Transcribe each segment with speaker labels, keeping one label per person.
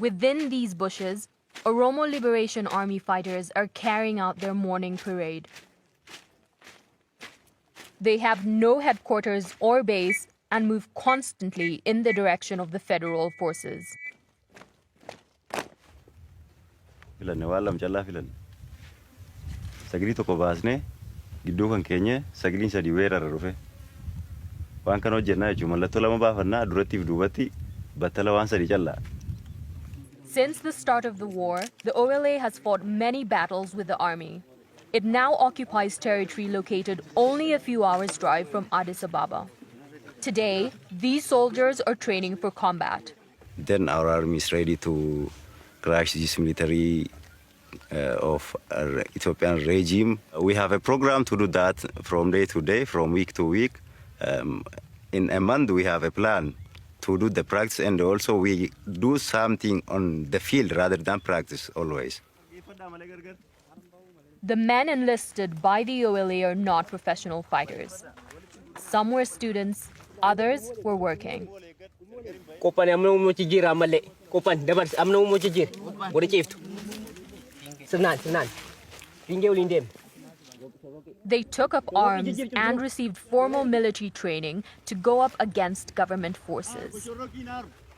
Speaker 1: Within these bushes, Oromo Liberation Army fighters are carrying out their morning parade. They have no headquarters or base and move constantly in the direction of the federal forces.
Speaker 2: Sagli tokko baasne gidduu kan keenye sagliin sadi weerara dhufe waan kana hojjennaa jechuun mallattoo lama baafannaa durattiif duubatti battala waan sadi callaa.
Speaker 1: Since the start of the war, the OLA has fought many battles with the army. It now occupies territory located only a few hours' drive from Addis Ababa. Today, these soldiers are training for combat.
Speaker 2: Then our army is ready to crush this military of Ethiopian regime. We have a program to do that from day to day, from week to week. In a month, we have a plan to do the practice, and also we do something on the field rather than practice always.
Speaker 1: The men enlisted by the OLA are not professional fighters. Some were students, others were working. They took up arms and received formal military training to go up against government forces.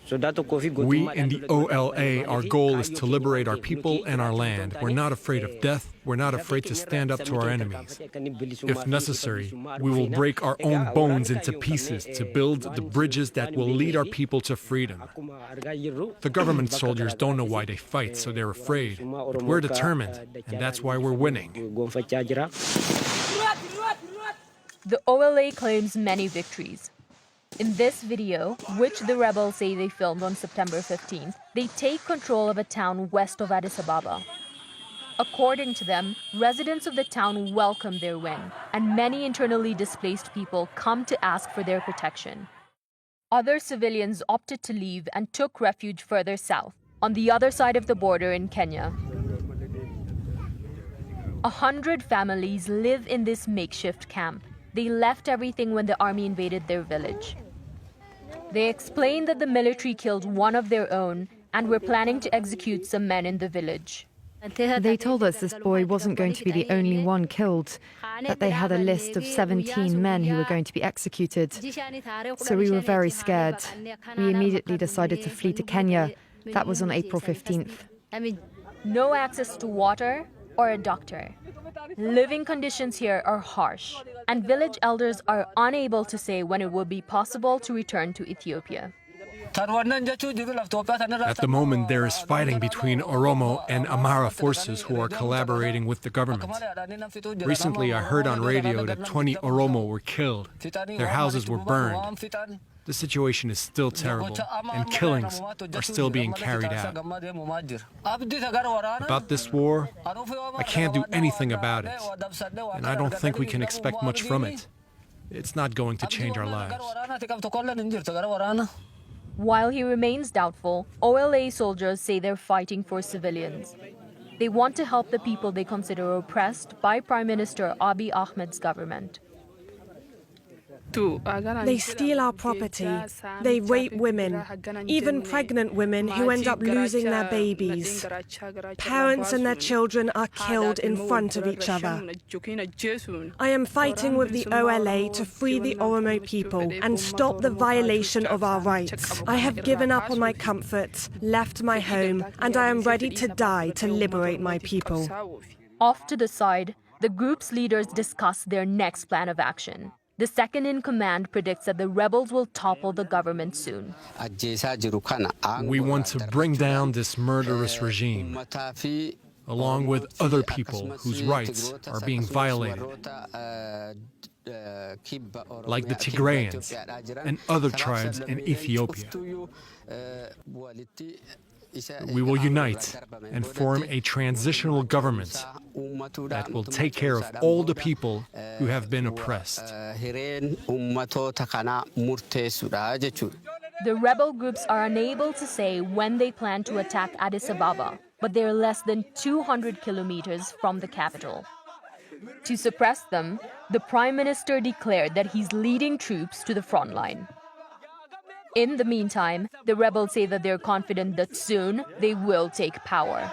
Speaker 3: We in the OLA, our goal is to liberate our people and our land. We're not afraid of death. We're not afraid to stand up to our enemies. If necessary, we will break our own bones into pieces to build the bridges that will lead our people to freedom. The government soldiers don't know why they fight, so they're afraid. But we're determined, and that's why we're winning.
Speaker 1: The OLA claims many victories. In this video, which the rebels say they filmed on September 15th, they take control of a town west of Addis Ababa. According to them, residents of the town welcome their win, and many internally displaced people come to ask for their protection. Other civilians opted to leave and took refuge further south, on the other side of the border in Kenya. 100 families live in this makeshift camp. They left everything when the army invaded their village. They explained that the military killed one of their own and were planning to execute some men in the village.
Speaker 4: They told us this boy wasn't going to be the only one killed, that they had a list of 17 men who were going to be executed. So we were very scared. We immediately decided to flee to Kenya. That was on April 15th.
Speaker 1: No access to water or a doctor. Living conditions here are harsh, and village elders are unable to say when it will be possible to return to Ethiopia.
Speaker 3: At the moment, there is fighting between Oromo and Amhara forces who are collaborating with the government. Recently, I heard on radio that 20 Oromo were killed. Their houses were burned. The situation is still terrible, and killings are still being carried out. About this war, I can't do anything about it, and I don't think we can expect much from it. It's not going to change our lives.
Speaker 1: While he remains doubtful, OLA soldiers say they're fighting for civilians. They want to help the people they consider oppressed by Prime Minister Abiy Ahmed's government.
Speaker 5: They steal our property. They rape women, even pregnant women who end up losing their babies. Parents and their children are killed in front of each other. I am fighting with the OLA to free the Oromo people and stop the violation of our rights. I have given up on my comforts, left my home, and I am ready to die to liberate my people.
Speaker 1: Off to the side, the group's leaders discuss their next plan of action. The second-in-command predicts that the rebels will topple the government soon.
Speaker 3: We want to bring down this murderous regime, along with other people whose rights are being violated, like the Tigrayans and other tribes in Ethiopia. We will unite and form a transitional government that will take care of all the people who have been oppressed.
Speaker 1: The rebel groups are unable to say when they plan to attack Addis Ababa, but they are less than 200 kilometers from the capital. To suppress them, the Prime Minister declared that he's leading troops to the front line. In the meantime, the rebels say that they're confident that soon they will take power.